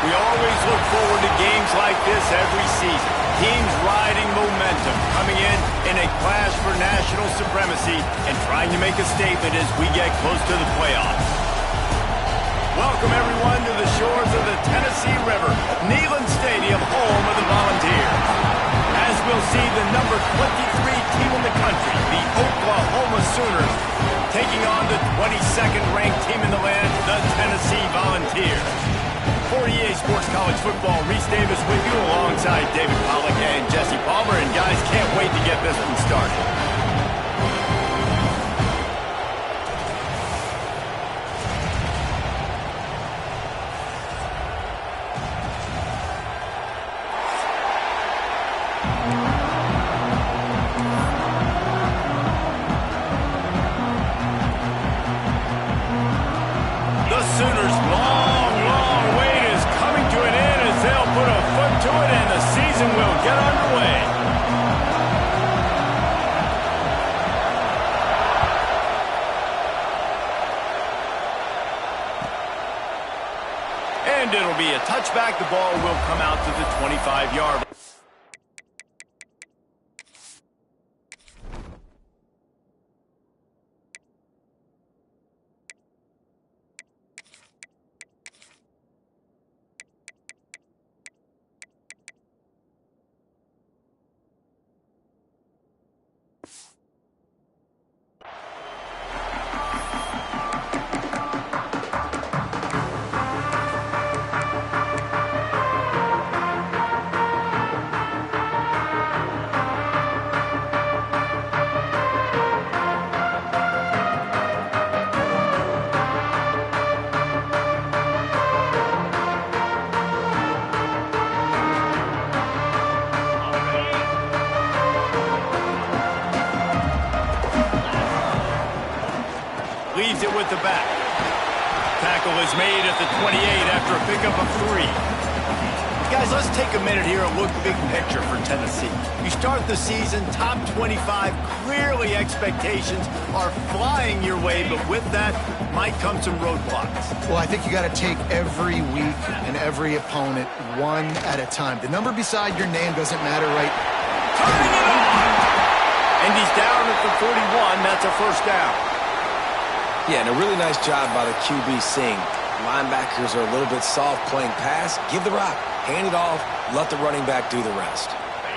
We always look forward to games like this every season. Teams riding momentum, coming in a clash for national supremacy and trying to make a statement as we get close to the playoffs. Welcome, everyone, to the shores of the Tennessee River, Neyland Stadium, home of the Volunteers. As we'll see, the number 23 team in the country, the Oklahoma Sooners, taking on the 22nd ranked team in the land, the Tennessee Volunteers. For EA Sports College Football, Reese Davis with you alongside David Pollack and Jesse Palmer. And guys, can't wait to get this one started. And it'll be a touchback. The ball will come out to the 25-yard line. Leaves it with the back. Tackle is made at the 28 after a pickup of 3. Guys, let's take a minute here and look big picture for Tennessee. You start the season top 25. Clearly expectations are flying your way, but with that might come some roadblocks. Well, I think you got to take every week and every opponent one at a time. The number beside your name doesn't matter, right? Turning it on! And he's down at the 41. That's a first down. Yeah, and a really nice job by the QB seeing linebackers are a little bit soft playing pass. Give the rock, hand it off, let the running back do the rest.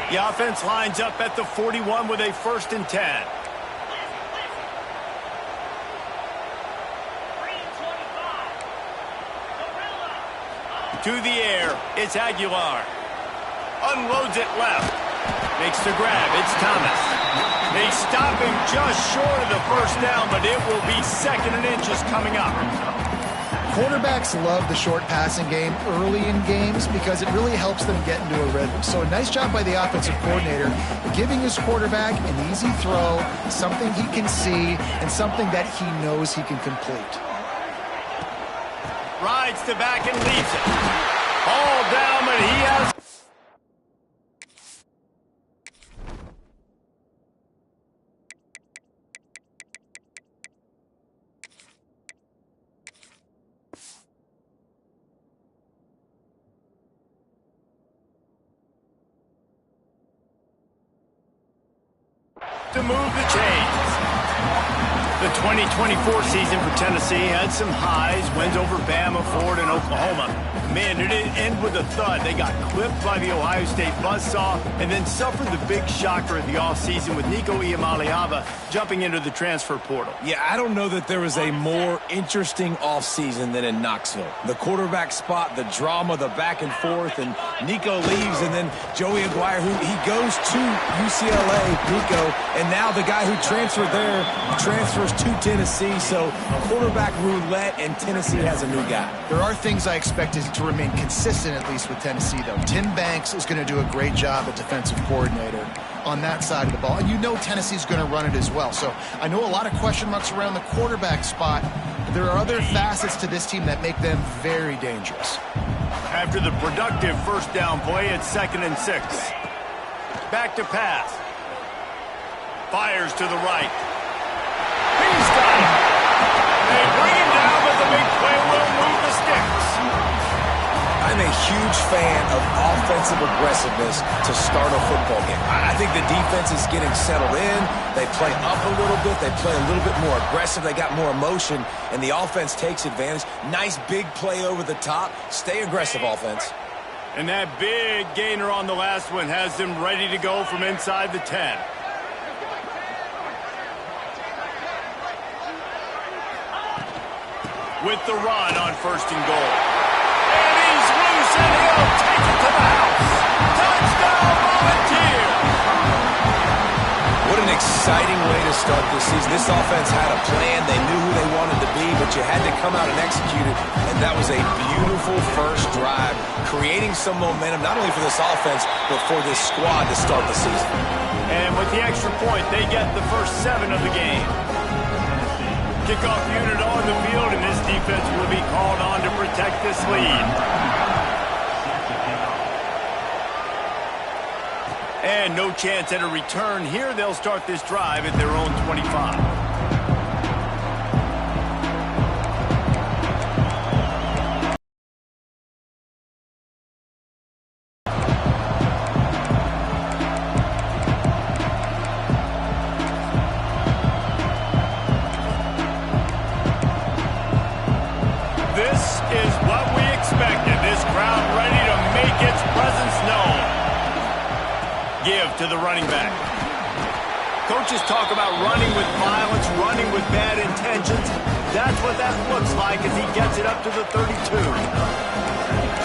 The offense lines up at the 41 with a 1st and 10. To the air, it's Aguilar. Unloads it left. Makes the grab, it's Thomas. They stop him just short of the first down, but it will be 2nd and inches coming up. Quarterbacks love the short passing game early in games because it really helps them get into a rhythm. So a nice job by the offensive coordinator giving his quarterback an easy throw, something he can see, and something that he knows he can complete. Rides to back and leaves it. All down, but he has... to move the chains. The 2024 season for Tennessee had some highs, wins over Bama, Ford, and Oklahoma. Man, it didn't end with a thud. They got clipped by the Ohio State buzzsaw and then suffered the big shocker of the offseason with Nico Iamaleava jumping into the transfer portal. Yeah, I don't know that there was a more interesting offseason than in Knoxville. The quarterback spot, the drama, the back and forth, and Nico leaves, and then Joey Aguirre, who he goes to UCLA, Nico, and now the guy who transferred there transfers to Tennessee. So quarterback roulette, and Tennessee has a new guy. There are things I expected to remain consistent, at least with Tennessee, though. Tim Banks is going to do a great job at defensive coordinator on that side of the ball. And you know Tennessee's going to run it as well. So I know a lot of question marks around the quarterback spot. But there are other facets to this team that make them very dangerous. After the productive first down play, it's 2nd and 6. Back to pass. Fires to the right. He's got it. They bring him down, but the big play will move the sticks. I'm a huge fan of offensive aggressiveness to start a football game. I think the defense is getting settled in. They play up a little bit. They play a little bit more aggressive. They got more emotion, and the offense takes advantage. Nice big play over the top. Stay aggressive, offense. And that big gainer on the last one has them ready to go from inside the 10. With the run on 1st and goal. And he's loose, and he'll take it to the house. Touchdown, Volunteer! What an exciting way to start this season. This offense had a plan. They knew who they wanted to be, but you had to come out and execute it. And that was a beautiful first drive, creating some momentum, not only for this offense, but for this squad to start the season. And with the extra point, they get the first 7 of the game. Kickoff unit on the field, and this defense will be called on to protect this lead. And no chance at a return here. They'll start this drive at their own 25. This is what we expected. This crowd ready to make its presence known. Give to the running back. Coaches talk about running with violence, running with bad intentions. That's what that looks like as he gets it up to the 32.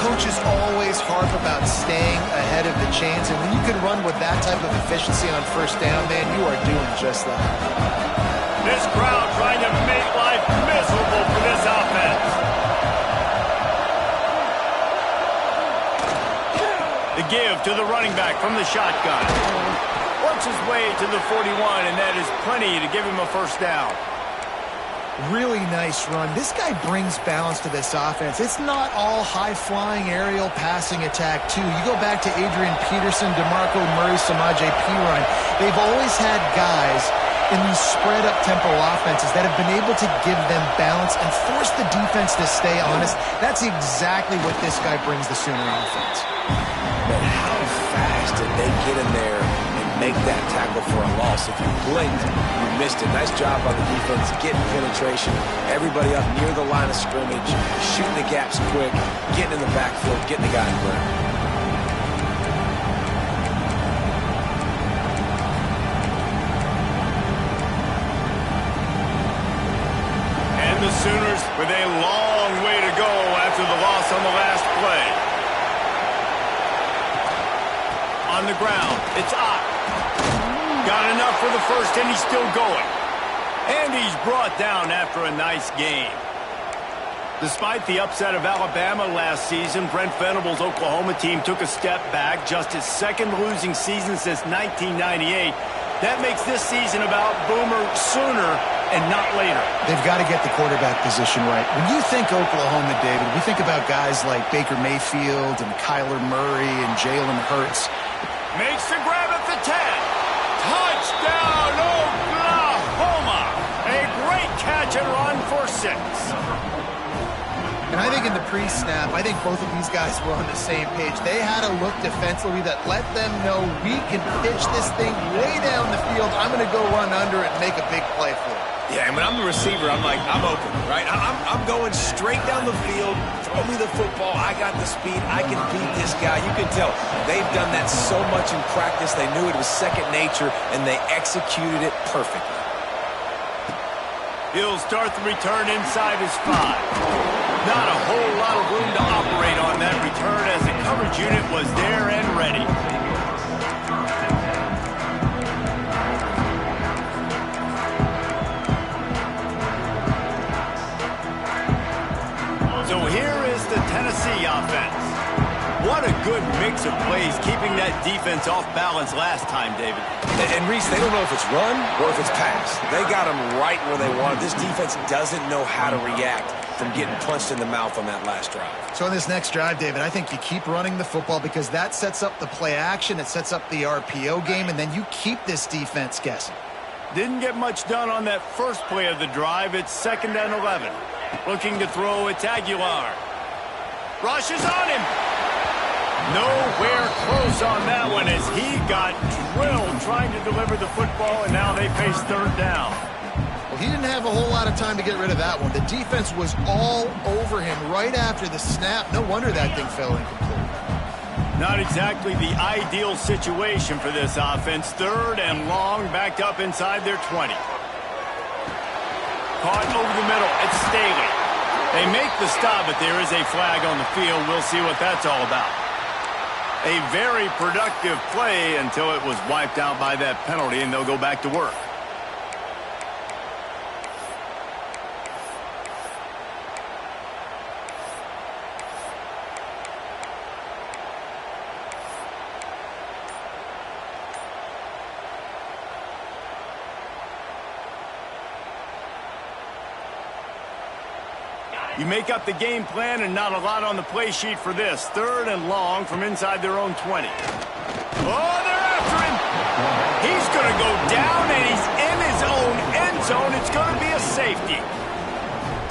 Coaches always harp about staying ahead of the chains, and when you can run with that type of efficiency on 1st down, man, you are doing just that. This crowd trying to make life miserable for this offense. The give to the running back from the shotgun. Works his way to the 41, and that is plenty to give him a 1st down. Really nice run. This guy brings balance to this offense. It's not all high-flying aerial passing attack, too. You go back to Adrian Peterson, DeMarco Murray, Samaje Perine. They've always had guys in these spread-up tempo offenses that have been able to give them balance and force the defense to stay honest. That's exactly what this guy brings the Sooner offense. But how fast did they get in there and make that tackle for a loss? If you blinked, you missed it. Nice job by the defense, getting penetration. Everybody up near the line of scrimmage, shooting the gaps quick, getting in the backfield, getting the guy in front. And the Sooners with a long way to go after the loss on the last play. On the ground, it's Ott. Got enough for the first, and he's still going. And he's brought down after a nice game. Despite the upset of Alabama last season, Brent Venables' Oklahoma team took a step back, just his 2nd losing season since 1998. That makes this season about Boomer sooner and not later. They've got to get the quarterback position right. When you think Oklahoma, David, we think about guys like Baker Mayfield and Kyler Murray and Jalen Hurts. Makes the grab at the 10. Touchdown, Oklahoma! A great catch and run for 6. And I think in the pre-snap, I think both of these guys were on the same page. They had a look defensively that let them know we can pitch this thing way down the field. I'm going to go run under it and make a big play for it. Yeah, and when I'm the receiver, I'm like, I'm open, right? I'm going straight down the field. Throw me the football. I got the speed. I can beat this guy. You can tell they've done that so much in practice. They knew it was second nature, and they executed it perfectly. He'll start the return inside his 5. Not a whole lot of room to operate on that return as the coverage unit was there and ready. So here is the Tennessee offense. What a good mix of plays, keeping that defense off balance last time, David. And Reese, they don't know if it's run or if it's pass. They got them right where they want. This defense doesn't know how to react from getting punched in the mouth on that last drive. So in this next drive, David, I think you keep running the football because that sets up the play action, it sets up the RPO game, and then you keep this defense guessing. Didn't get much done on that first play of the drive. It's 2nd and 11. Looking to throw, it's Aguilar. Rushes on him. Nowhere close on that one as he got drilled trying to deliver the football, and now they face third down. Well, he didn't have a whole lot of time to get rid of that one. The defense was all over him right after the snap. No wonder that thing fell incomplete. Not exactly the ideal situation for this offense. Third and long, backed up inside their 20. Caught over the middle. It's Staley. They make the stop, but there is a flag on the field. We'll see what that's all about. A very productive play until it was wiped out by that penalty, and they'll go back to work. You make up the game plan and not a lot on the play sheet for this. Third and long from inside their own 20. Oh, they're after him. He's going to go down, and he's in his own end zone. It's going to be a safety.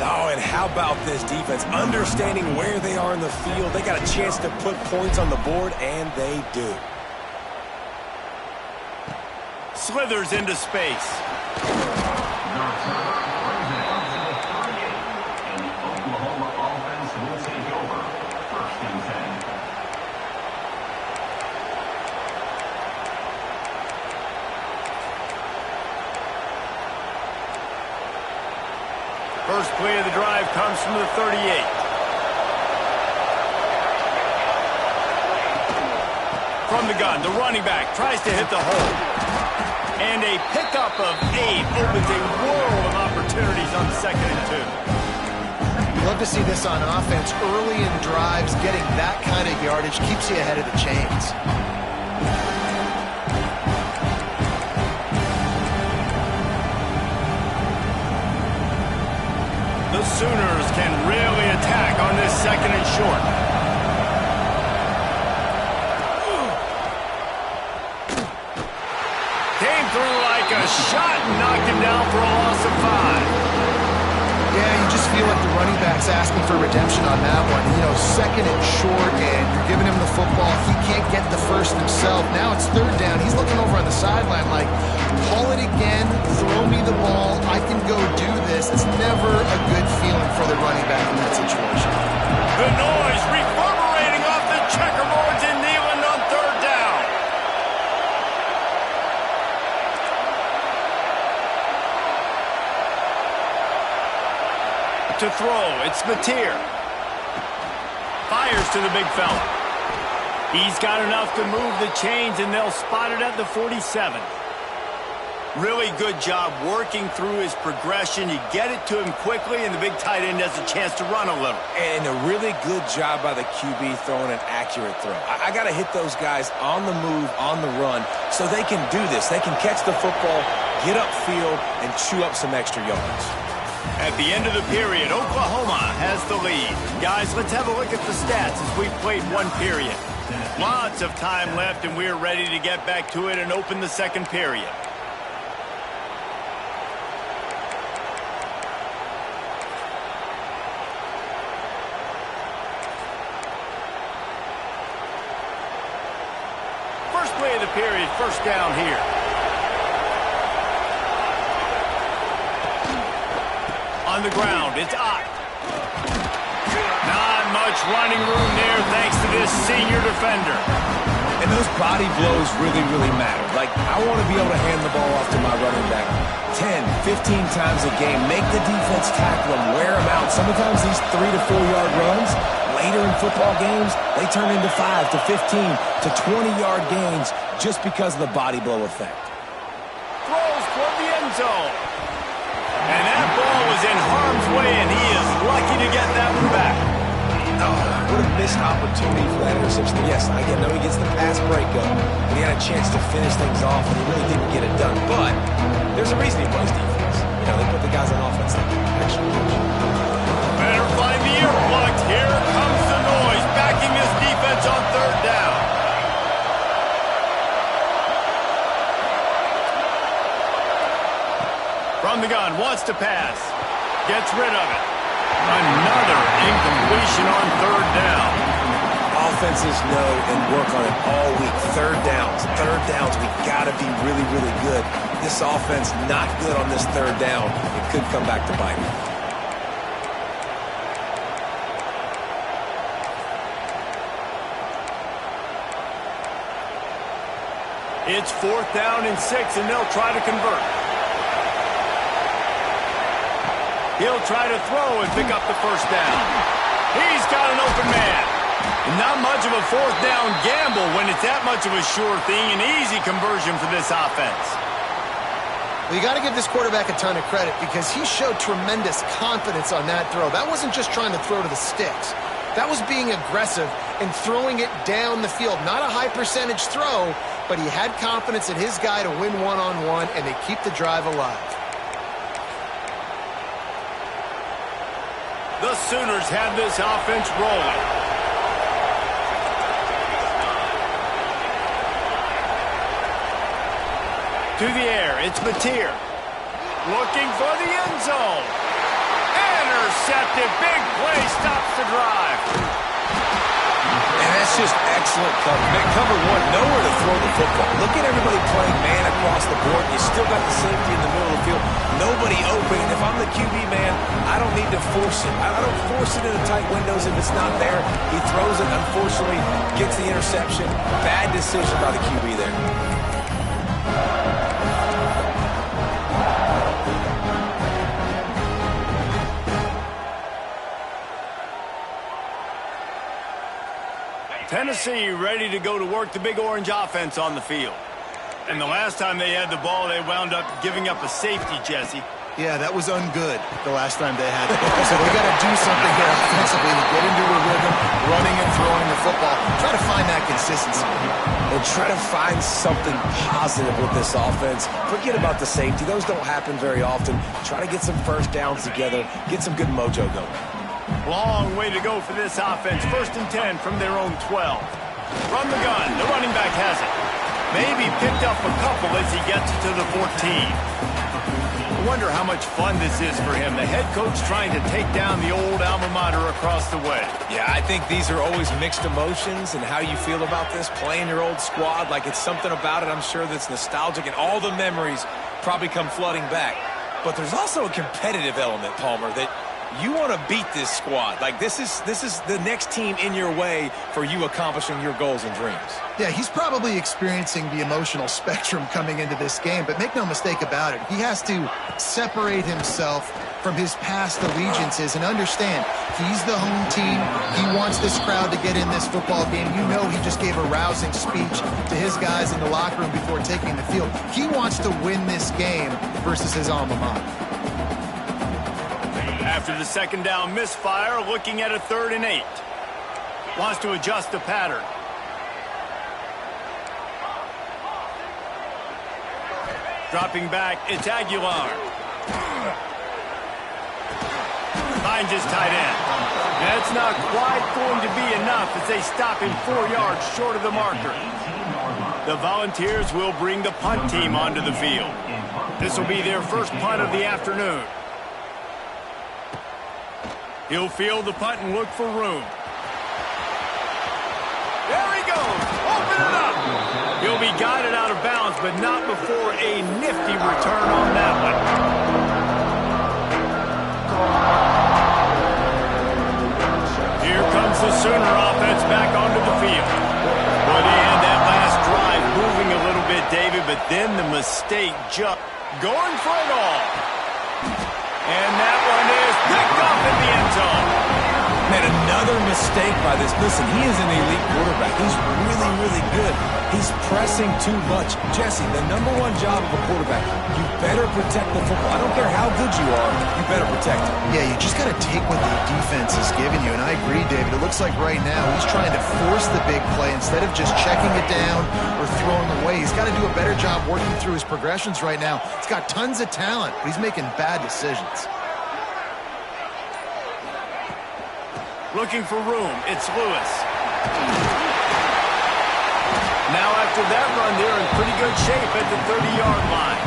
Oh, and how about this defense? Understanding where they are in the field. They got a chance to put points on the board, and they do. Slithers into space. First play of the drive comes from the 38. From the gun, the running back tries to hit the hole. And a pickup of 8 opens a world of opportunities on 2nd and 2. You love to see this on offense. Early in drives, getting that kind of yardage keeps you ahead of the chains. The Sooners can really attack on this 2nd and short. Came through like a shot and knocked him down for a loss of 5. Yeah, you just feel like the running back's asking for redemption on that one. You know, 2nd and short, and you're giving him the football. He can't get the first himself. Now it's 3rd down. He's looking over on the sideline like, call it again, throw me the ball, I can go do this. It's never a good feeling for the running back in that situation. The noise reverberating off the checkerboards in Neyland on 3rd down. To throw, it's Mateer. Fires to the big fella. He's got enough to move the chains, and they'll spot it at the 47. Really good job working through his progression. You get it to him quickly, and the big tight end has a chance to run a little. And a really good job by the QB throwing an accurate throw. I got to hit those guys on the move, on the run, so they can do this. They can catch the football, get upfield, and chew up some extra yards. At the end of the period, Oklahoma has the lead. Guys, let's have a look at the stats as we've played one period. Lots of time left, and we're ready to get back to it and open the 2nd period. First play of the period, first down here. On the ground, it's Ott. Not much running room there thanks to this senior defender. And those body blows really, really matter. Like, I want to be able to hand the ball off to my running back 10, 15 times a game. Make the defense tackle him, wear him out. Sometimes these 3 to 4 yard runs, later in football games, they turn into 5 to 15 to 20-yard gains just because of the body blow effect. Throws toward the end zone. And that ball was in harm's way, and he is lucky to get that one back. Oh, what a missed opportunity for that interception. Yes, I know he gets the pass breakup, and he had a chance to finish things off, and he really didn't get it done. But there's a reason he plays defense. You know, they put the guys on offense that extra push. Better find the earplugs. Here comes the noise, backing his defense on 3rd down. From the gun, wants to pass. Gets rid of it. Another incompletion on 3rd down. Oh, offenses know and work on it all week. Third downs, we got to be really, really good. This offense not good on this third down. It could come back to bite. It's 4th down and 6, and they'll try to convert. He'll try to throw and pick up the first down. He's got an open man. Not much of a 4th down gamble when it's that much of a sure thing. An easy conversion for this offense. Well, you got to give this quarterback a ton of credit because he showed tremendous confidence on that throw. That wasn't just trying to throw to the sticks. That was being aggressive and throwing it down the field. Not a high percentage throw, but he had confidence in his guy to win one-on-one, and they keep the drive alive. The Sooners have this offense rolling. To the air, it's Mateer. Looking for the end zone. Intercepted. Big play stops the drive. And that's just excellent cover. Cover one, nowhere to throw the football. Look at everybody playing man across the board. You still got the safety in the middle of the field. Nobody open. And if I'm the QB man, I don't need to force it. I don't force it into tight windows if it's not there. He throws it, unfortunately, gets the interception. Bad decision by the QB there. Tennessee ready to go to work the big orange offense on the field. And the last time they had the ball, they wound up giving up a safety, Jesse. Yeah, that was ungood the last time they had the ball. So they got to do something here offensively to get into a rhythm, running and throwing the football. Try to find that consistency. And try to find something positive with this offense. Forget about the safety. Those don't happen very often. Try to get some first downs together. Get some good mojo going. Long way to go for this offense. 1st and 10 from their own 12. From the gun, the running back has it. Maybe picked up a couple as he gets to the 14. I wonder how much fun this is for him. The head coach trying to take down the old alma mater across the way. Yeah, I think these are always mixed emotions and how you feel about this, playing your old squad. Like it's something about it, I'm sure, that's nostalgic, and all the memories probably come flooding back. But there's also a competitive element, Palmer, that you want to beat this squad. Like this is the next team in your way for you accomplishing your goals and dreams. Yeah, he's probably experiencing the emotional spectrum coming into this game, but make no mistake about it, he has to separate himself from his past allegiances and understand he's the home team. He wants this crowd to get in this football game. You know, he just gave a rousing speech to his guys in the locker room before taking the field. He wants to win this game versus his alma mater. After the 2nd down misfire, looking at a 3rd and 8. Wants to adjust the pattern. Dropping back, it's Aguilar. Finds his tight end. That's not quite going to be enough as they stop him 4 yards short of the marker. The Volunteers will bring the punt team onto the field. This will be their first punt of the afternoon. He'll field the punt and look for room. There he goes. Open it up. He'll be guided out of bounds, but not before a nifty return on that one. Here comes the Sooner offense back onto the field. But he had that last drive moving a little bit, David, but then the mistake just going for it all. And that one is picked up in the end zone. Man, another mistake by this. Listen, he is an elite quarterback. He's really, really good. He's pressing too much. Jesse, the #1 job of a quarterback, you better protect the football. I don't care how good you are, you better protect it. Yeah, you just got to take what the defense is giving you. And I agree, David. It looks like right now he's trying to force the big play instead of just checking it down or throwing away. He's got to do a better job working through his progressions right now. He's got tons of talent, but he's making bad decisions. Looking for room, it's Lewis. Now after that run, they're in pretty good shape at the 30-yard line.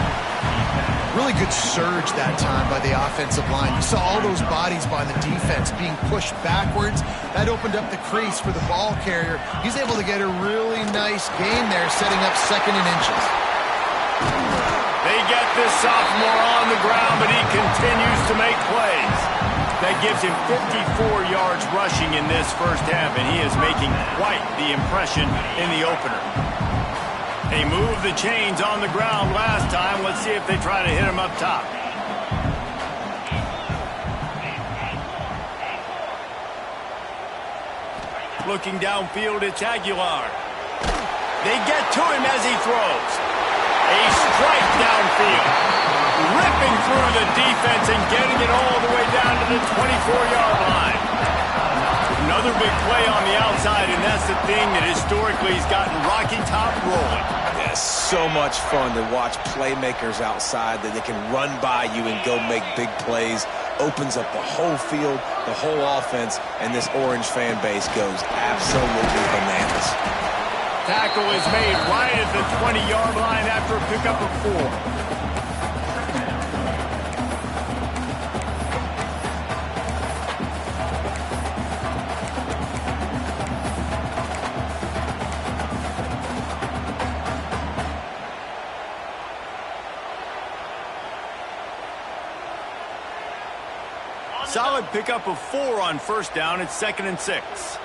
Really good surge that time by the offensive line. You saw all those bodies by the defense being pushed backwards. That opened up the crease for the ball carrier. He's able to get a really nice gain there, setting up 2nd and inches. They get this sophomore on the ground, but he continues to make plays. That gives him 54 yards rushing in this first half, and he is making quite the impression in the opener. They moved the chains on the ground last time. Let's see if they try to hit him up top. Looking downfield, it's Aguilar. They get to him as he throws. A strike downfield. Ripping through the defense and getting it all the way down to the 24-yard line. Another big play on the outside, and that's the thing that historically has gotten Rocky Top rolling. Yeah, so much fun to watch playmakers outside that they can run by you and go make big plays. Opens up the whole field, the whole offense, and this Orange fan base goes absolutely bananas. Tackle is made right at the 20-yard line after a pickup of 4. Solid pickup of 4 on first down. It's 2nd and 6.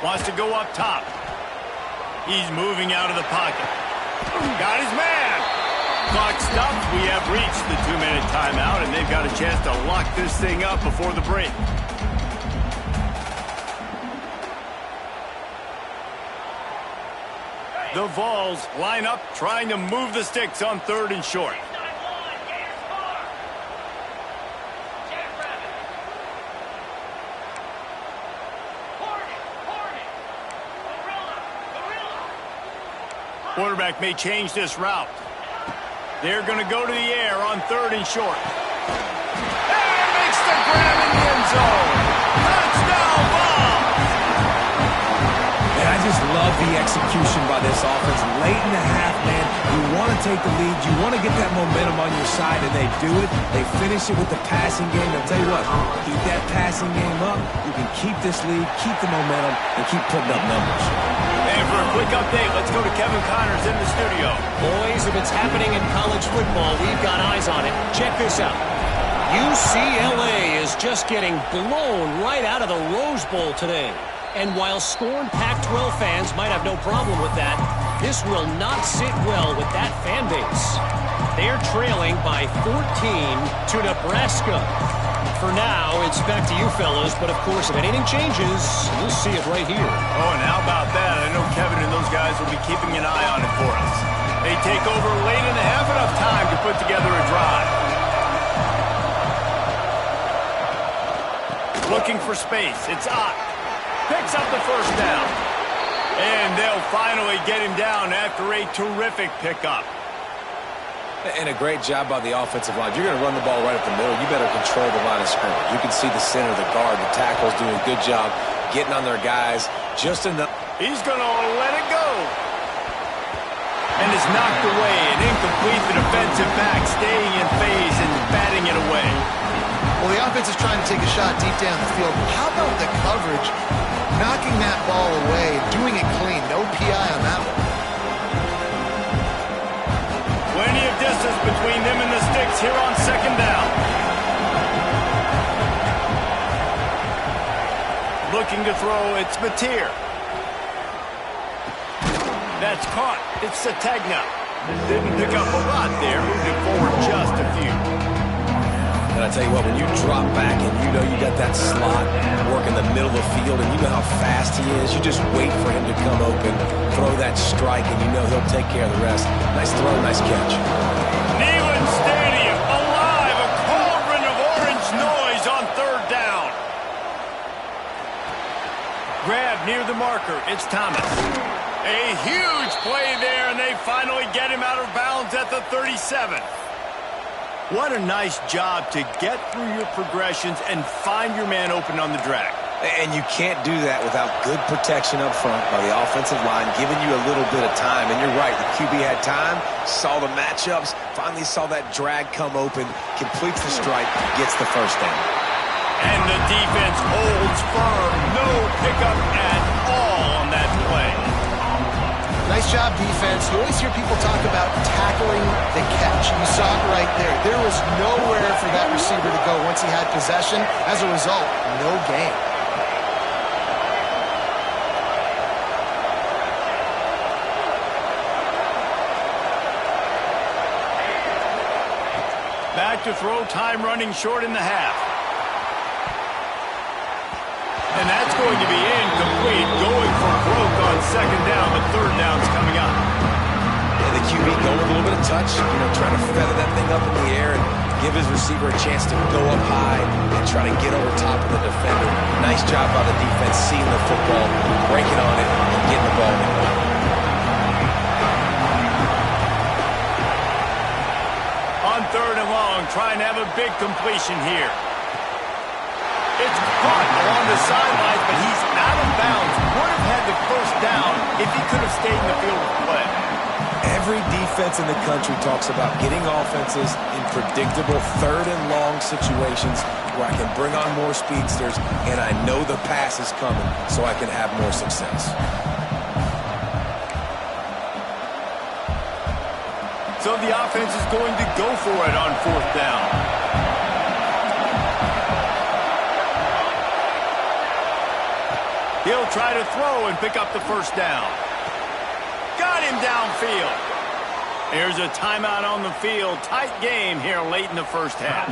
Wants to go up top. He's moving out of the pocket. Got his man. Clock stopped. We have reached the 2-minute timeout, and they've got a chance to lock this thing up before the break. The Vols line up, trying to move the sticks on 3rd and short. Quarterback may change this route. They're going to go to the air on 3rd and short. And makes the grab in the end zone. Touchdown, Vols! I just love the execution by this offense. Late in the half, man, you want to take the lead. You want to get that momentum on your side, and they do it. They finish it with the passing game. I'll tell you what, keep that passing game up. You can keep this lead, keep the momentum, and keep putting up numbers. And for a quick update, let's go to Kevin Connors in the studio. Boys, if it's happening in college football, we've got eyes on it. Check this out. UCLA is just getting blown right out of the Rose Bowl today. And while scorned Pac-12 fans might have no problem with that, this will not sit well with that fan base. They're trailing by 14 to Nebraska. For now, it's back to you fellas, but of course, if anything changes, you'll see it right here. Oh, and how about that? I know Kevin and those guys will be keeping an eye on it for us. They take over late and have enough time to put together a drive. Looking for space. It's Ott. Picks up the first down. And they'll finally get him down after a terrific pickup. And a great job by the offensive line. If you're going to run the ball right up the middle, you better control the line of scrimmage. You can see the center, the guard, the tackles doing a good job getting on their guys just enough. He's going to let it go. And it's knocked away and incomplete. The defensive back staying in phase and batting it away. Well, the offense is trying to take a shot deep down the field. How about the coverage? Knocking that ball away, doing it clean. No PI on that one. Plenty of distance between them and the sticks here on 2nd down. Looking to throw, it's Mateer. That's caught. It's Sategna. Didn't pick up a lot there. Moved it forward just a few. And I tell you what, when you drop back and you know you got that slot work in the middle of the field and you know how fast he is, you just wait for him to come open, throw that strike, and you know he'll take care of the rest. Nice throw, nice catch. Neyland Stadium, alive, a cauldron of orange noise on 3rd down. Grab near the marker, it's Thomas. A huge play there, and they finally get him out of bounds at the 37. What a nice job to get through your progressions and find your man open on the drag. And you can't do that without good protection up front by the offensive line, giving you a little bit of time. And you're right, the QB had time, saw the matchups, finally saw that drag come open, completes the strike, gets the first down. And the defense holds firm. No pickup at all on that play. Nice job, defense. You always hear people talk about tackling the catch. You saw it right there. There was nowhere for that receiver to go once he had possession. As a result, no gain. Back to throw, time running short in the half. And that's going to be incomplete. Going for broke on second down, but third down's coming up. And the QB going with a little bit of touch, trying to feather that thing up in the air and give his receiver a chance to go up high and try to get over top of the defender. Nice job by the defense seeing the football, breaking on it, and getting the ball in. On third and long, trying to have a big completion here. It's caught along the sidelines, but he's out of bounds. Would have had the first down if he could have stayed in the field of play. Every defense in the country talks about getting offenses in predictable third and long situations where I can bring on more speedsters and I know the pass is coming so I can have more success. So the offense is going to go for it on fourth down. He'll try to throw and pick up the first down. Got him downfield. There's a timeout on the field. Tight game here late in the first half.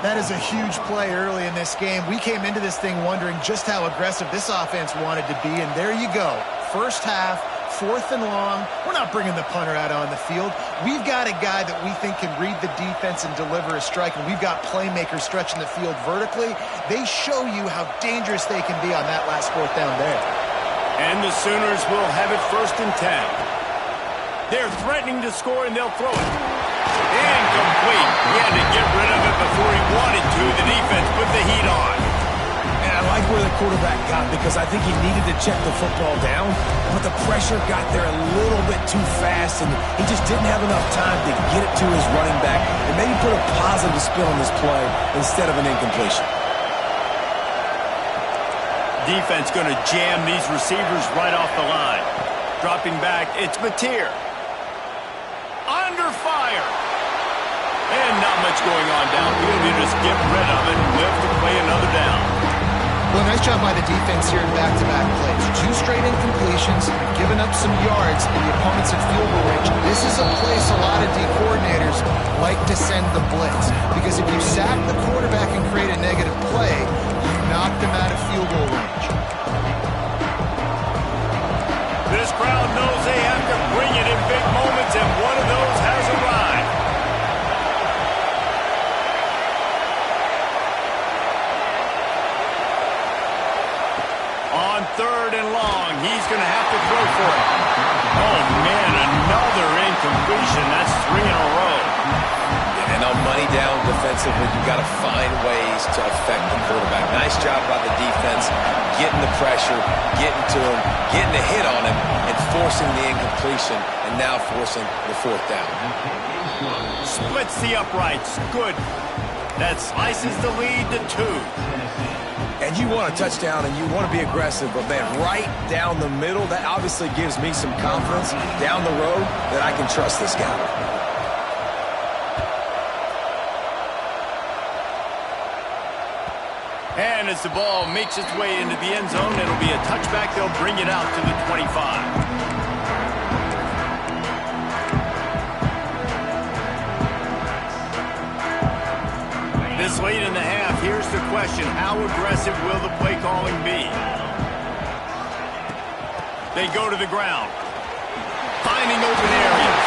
That is a huge play early in this game. We came into this thing wondering just how aggressive this offense wanted to be, and there you go. First half, fourth and long. We're not bringing the punter out on the field. We've got a guy that we think can read the defense and deliver a strike, and we've got playmakers stretching the field vertically. They show you how dangerous they can be on that last fourth down there. And the Sooners will have it 1st and 10. They're threatening to score, and they'll throw it. Incomplete. He had to get rid of it before he wanted to. The defense put the heat on. And I like where the quarterback got because I think he needed to check the football down, but the pressure got there a little bit too fast, and he just didn't have enough time to get it to his running back and maybe put a positive spin on this play instead of an incompletion. Defense going to jam these receivers right off the line. Dropping back, it's Mateer. Under fire. And not much going on downfield. You just get rid of it and live to play another down. Well, nice job by the defense here in back-to-back plays. 2 straight incompletions, giving up some yards, and the opponent's in field goal range. This is a place a lot of D coordinators like to send the blitz, because if you sack the quarterback and create a negative play, you knock them out of field goal range. This crowd knows they have to bring it in big moments, and one of those has arrived. On third and long, he's going to have to throw for it. Oh, man, another incompletion. That's 3 in a row. And on money down defensively, you've got to find ways to affect the quarterback. Nice job by the defense, getting the pressure, getting to him, getting a hit on him, and forcing the incompletion, and now forcing the fourth down. Splits the uprights. Good. That slices the lead to 2. And you want a touchdown, and you want to be aggressive, but, man, right down the middle, that obviously gives me some confidence down the road that I can trust this guy. And as the ball makes its way into the end zone, it'll be a touchback. They'll bring it out to the 25. This late in the half, here's the question. How aggressive will the play calling be? They go to the ground. Finding open areas.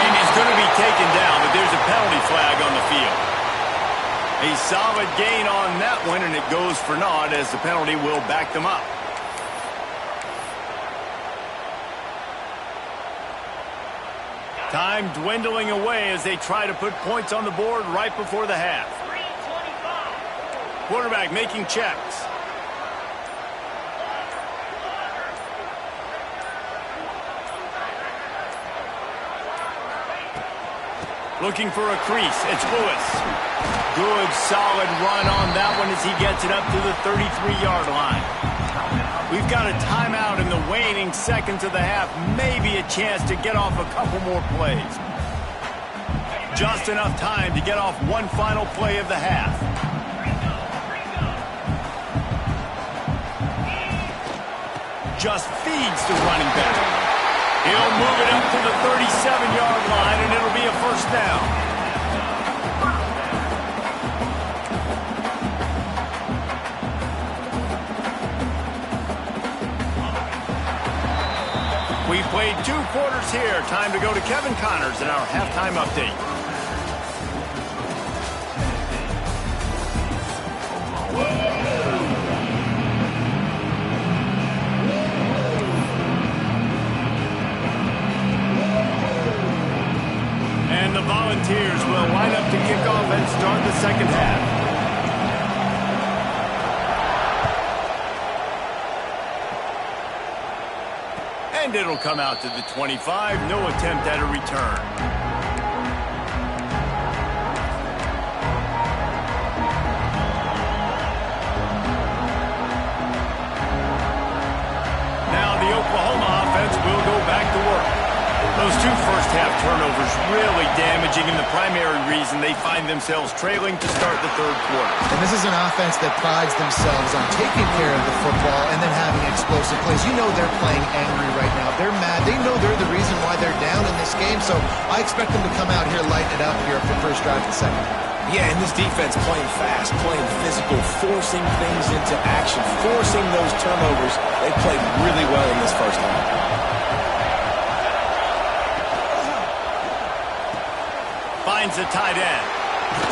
And he's going to be taken down, but there's a penalty flag on the field. A solid gain on that one, and it goes for naught as the penalty will back them up. Time dwindling away as they try to put points on the board right before the half. Quarterback making checks. Looking for a crease. It's Lewis. Good, solid run on that one as he gets it up to the 33-yard line. We've got a timeout in the waning seconds of the half. Maybe a chance to get off a couple more plays. Just enough time to get off one final play of the half. Just feeds the running back. He'll move it up to the 37-yard line, and it'll be a first down. We played 2 quarters here. Time to go to Kevin Connors in our halftime update. And the Volunteers will line up to kick off and start the second half. And it'll come out to the 25. No attempt at a return. Now the Oklahoma offense will go back to work. Those 2 first-half turnovers really damaging, and the primary reason they find themselves trailing to start the third quarter. And this is an offense that prides themselves on taking care of the football and then having explosive plays. You know they're playing angry right now. They're mad. They know they're the reason why they're down in this game, so I expect them to come out here, lighten it up here for first drive and second. Yeah, and this defense playing fast, playing physical, forcing things into action, forcing those turnovers. They played really well in this first half. Finds the tight end.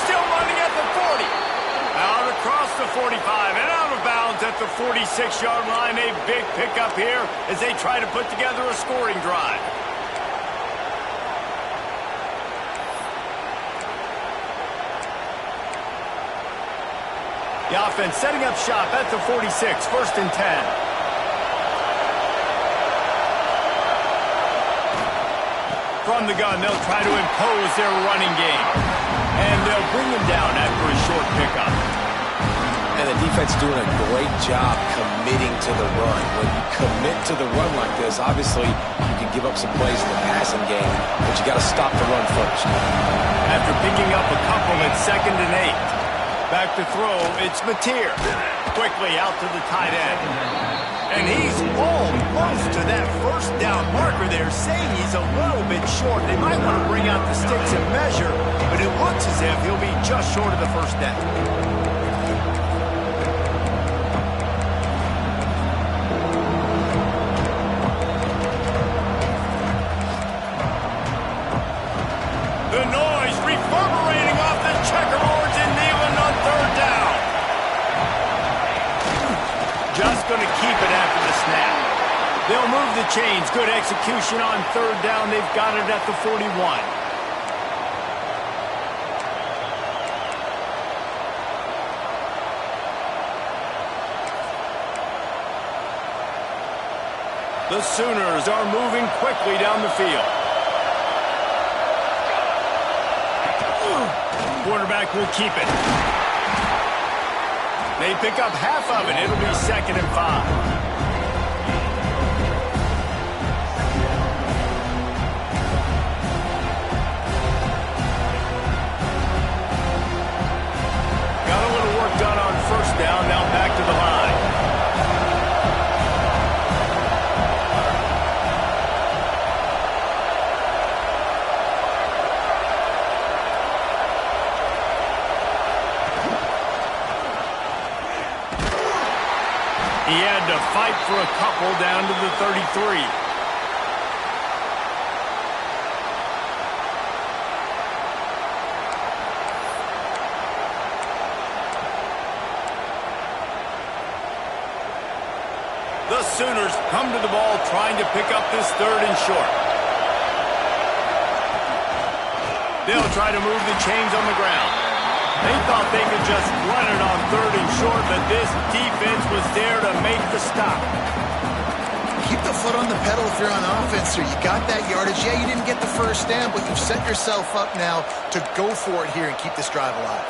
Still running at the 40. Out across the 45 and out of bounds at the 46-yard line. A big pickup here as they try to put together a scoring drive. The offense setting up shop at the 46, first and 10. From the gun, they'll try to impose their running game. And they'll bring him down after a short pickup. And the defense doing a great job committing to the run. When you commit to the run like this, obviously you can give up some plays in the passing game, but you got to stop the run first. After picking up a couple at 2nd and 8. Back to throw, it's Mateer. Quickly out to the tight end. And he's almost to that first down marker there, saying he's a little bit short. They might want to bring out the sticks and measure, but it looks as if he'll be just short of the first down. The noise reverberating off the checkerboards in Neyland on 3rd down. Just going to keep it after the snap. They'll move the chains. Good execution on 3rd down. They've got it at the 41. The Sooners are moving quickly down the field. Quarterback will keep it. They pick up half of it. It'll be 2nd and 5. Got a little work done on 1st down. Now back to the line. He had to fight for a couple down to the 33. The Sooners come to the ball trying to pick up this 3rd and short. They'll try to move the chains on the ground. They thought they could just run it on 3rd and short, but this defense was there to make the stop. Keep the foot on the pedal if you're on offense here. You got that yardage. Yeah, you didn't get the first down, but you've set yourself up now to go for it here and keep this drive alive.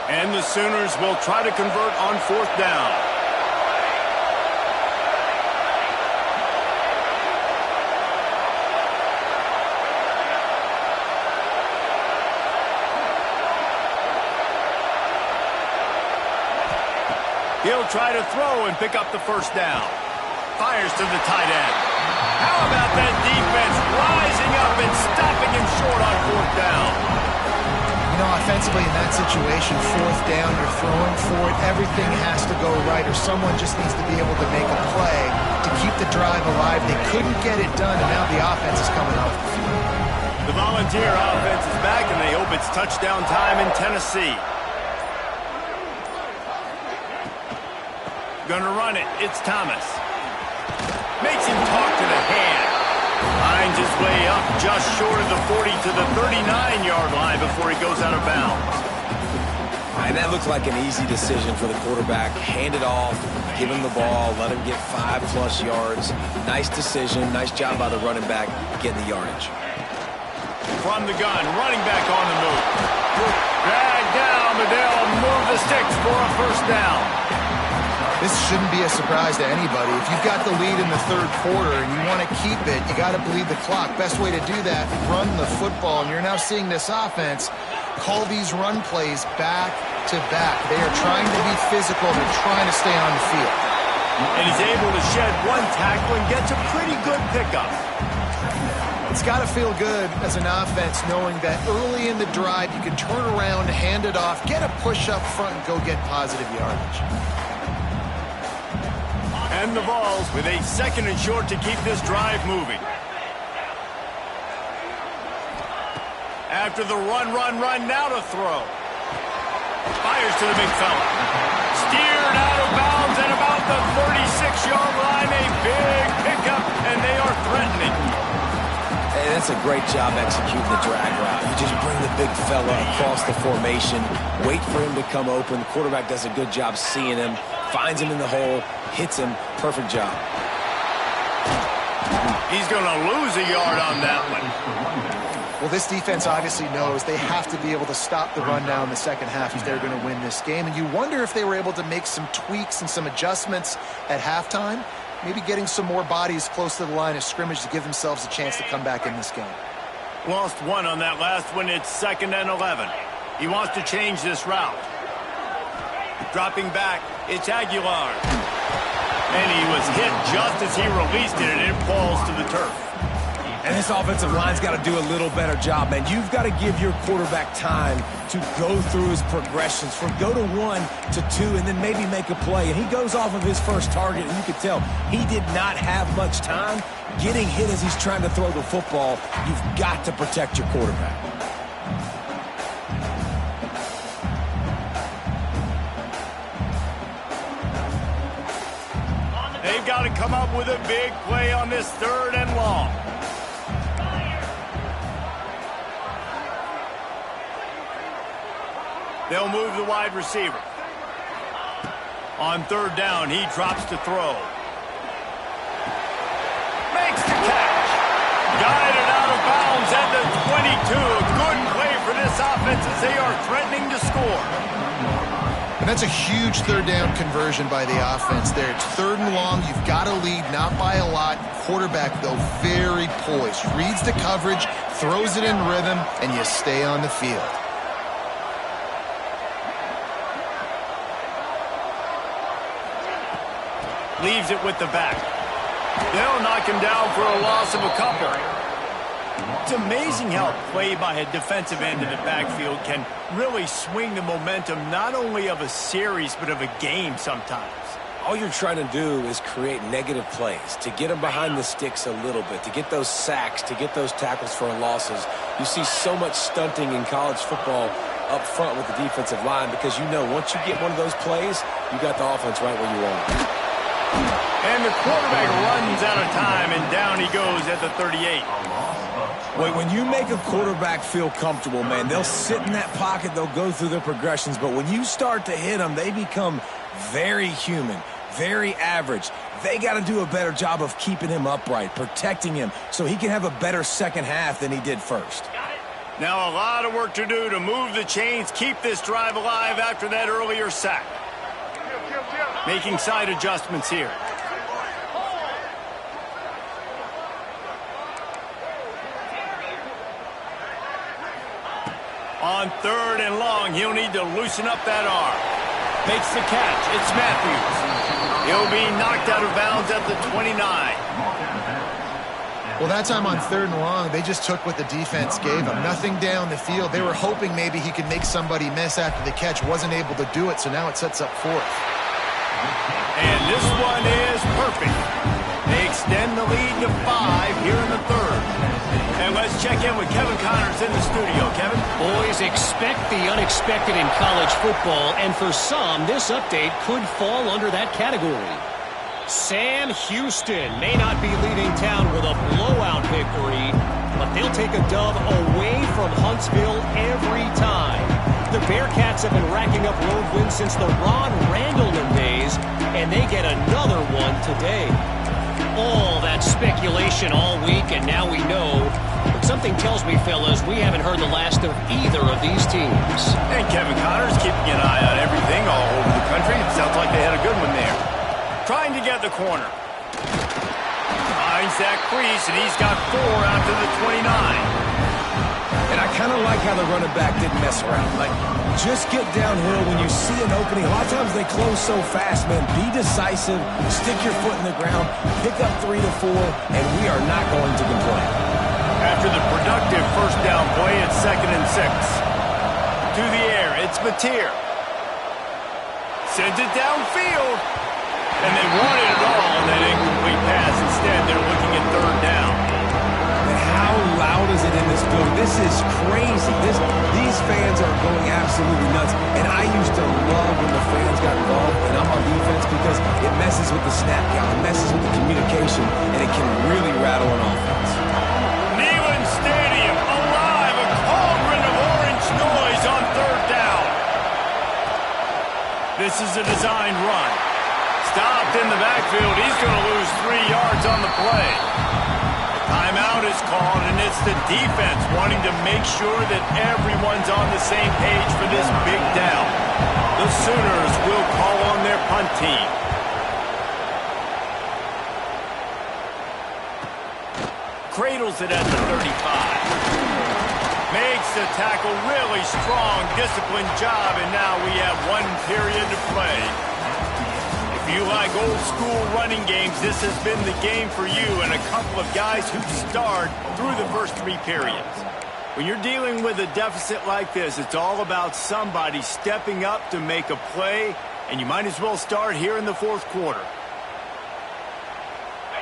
And the Sooners will try to convert on 4th down. He'll try to throw and pick up the first down. Fires to the tight end. How about that defense rising up and stopping him short on 4th down? You know, offensively in that situation, 4th down, you're throwing for it. Everything has to go right, or someone just needs to be able to make a play to keep the drive alive. They couldn't get it done, and now the offense is coming off the field. The Volunteer offense is back, and they hope it's touchdown time in Tennessee. Gonna run it. It's Thomas. Makes him talk to the hand. Finds his way up just short of the 40 to the 39-yard line before he goes out of bounds. And that looked like an easy decision for the quarterback. Hand it off, give him the ball, let him get 5+ yards. Nice decision. Nice job by the running back getting the yardage. From the gun, running back on the move. Drag down, but they'll move the sticks for a first down. This shouldn't be a surprise to anybody. If you've got the lead in the 3rd quarter and you want to keep it, you got to bleed the clock. Best way to do that, run the football. And you're now seeing this offense call these run plays back to back. They are trying to be physical. They're trying to stay on the field. And he's able to shed one tackle and gets a pretty good pickup. It's got to feel good as an offense knowing that early in the drive you can turn around, hand it off, get a push up front, and go get positive yardage. And the Vols with a 2nd and short to keep this drive moving. After the run, now to throw. Fires to the big fella. Steered out of bounds at about the 36-yard line. A big pickup, and they are threatening. Hey, that's a great job executing the drag route. You just bring the big fella across the formation, wait for him to come open. The quarterback does a good job seeing him, finds him in the hole, hits him. Perfect job. He's going to lose a yard on that one. Well, this defense obviously knows they have to be able to stop the run now in the second half if they're going to win this game. And you wonder if they were able to make some tweaks and some adjustments at halftime, maybe getting some more bodies close to the line of scrimmage to give themselves a chance to come back in this game. Lost one on that last one. It's 2nd and 11. He wants to change this route. Dropping back, it's Aguilar. And he was hit just as he released it, and it falls to the turf. And this offensive line's got to do a little better job, man. You've got to give your quarterback time to go through his progressions, from go to 1 to 2, and then maybe make a play. And he goes off of his first target, and you can tell he did not have much time getting hit as he's trying to throw the football. You've got to protect your quarterback. They've got to come up with a big play on this 3rd and long. They'll move the wide receiver. On 3rd down, he drops to throw. Makes the catch. Guided out of bounds at the 22. A good play for this offense as they are threatening to score. And that's a huge 3rd down conversion by the offense there. It's 3rd and long. You've got to lead, not by a lot. Quarterback, though, very poised. Reads the coverage, throws it in rhythm, and you stay on the field. Leaves it with the back. They'll knock him down for a loss of a couple. It's amazing how play by a defensive end in the backfield can really swing the momentum not only of a series but of a game sometimes. All you're trying to do is create negative plays, to get them behind the sticks a little bit, to get those sacks, to get those tackles for losses. You see so much stunting in college football up front with the defensive line because you know once you get one of those plays, you got the offense right where you want it. And the quarterback runs out of time, and down he goes at the 38. When you make a quarterback feel comfortable, man, they'll sit in that pocket, they'll go through their progressions, but when you start to hit them, they become very human, very average. They got to do a better job of keeping him upright, protecting him, so he can have a better second half than he did first. Now a lot of work to do to move the chains, keep this drive alive after that earlier sack. Making side adjustments here. On 3rd and long, he'll need to loosen up that arm. Makes the catch. It's Matthews. He'll be knocked out of bounds at the 29. Well, that time on 3rd and long, they just took what the defense gave him. Nothing down the field. They were hoping maybe he could make somebody miss after the catch. Wasn't able to do it, so now it sets up 4th. And this one is perfect. They extend the lead to 5 here in the 3rd. And let's check in with Kevin Connors in the studio. Kevin? Boys, expect the unexpected in college football, and for some, this update could fall under that category. Sam Houston may not be leaving town with a blowout victory, but they'll take a dub away from Huntsville every time. The Bearcats have been racking up road wins since the Ron Randleman days, and they get another one today. All that speculation all week, and now we know. But something tells me, fellas, we haven't heard the last of either of these teams. And Kevin Connors keeping an eye on everything all over the country. It sounds like they had a good one there. Trying to get the corner. Finds that crease, and he's got 4 out to the 29. And I kind of like how the running back didn't mess around. Like, just get downhill when you see an opening. A lot of times they close so fast, man. Be decisive, stick your foot in the ground, pick up 3 to 4, and we are not going to complain. After the productive first down play, it's 2nd and 6. To the air, it's Mateer. Sends it downfield. And they wanted it all on that incomplete pass. Instead, they're looking at 3rd down. And how loud is it in this building? This is crazy. These fans are going absolutely nuts. And I used to love when the fans got involved, and I'm on defense, because it messes with the snap count, it messes with the communication, and it can really rattle an offense. Neyland Stadium alive, a cauldron of orange noise on 3rd down. This is a designed run. Stopped in the backfield. He's going to lose 3 yards on the play. Timeout is called, and it's the defense wanting to make sure that everyone's on the same page for this big down. The Sooners will call on their punt team. Cradles it at the 35. Makes the tackle, really strong, disciplined job, and now we have 1 period to play. If you like old school running games, this has been the game for you and a couple of guys who starred through the first 3 periods. When you're dealing with a deficit like this, it's all about somebody stepping up to make a play, and you might as well start here in the 4th quarter.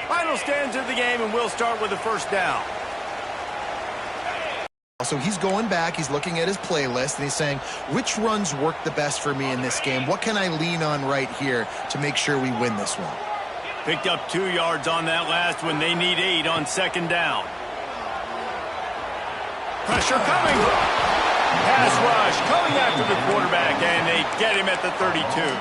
Final stands of the game, and we'll start with the 1st down. So he's going back, he's looking at his playlist, and he's saying, which runs work the best for me in this game? What can I lean on right here to make sure we win this one? Picked up 2 yards on that last one. They need 8 on 2nd down. Pressure coming. Pass rush coming after the quarterback, and they get him at the 32.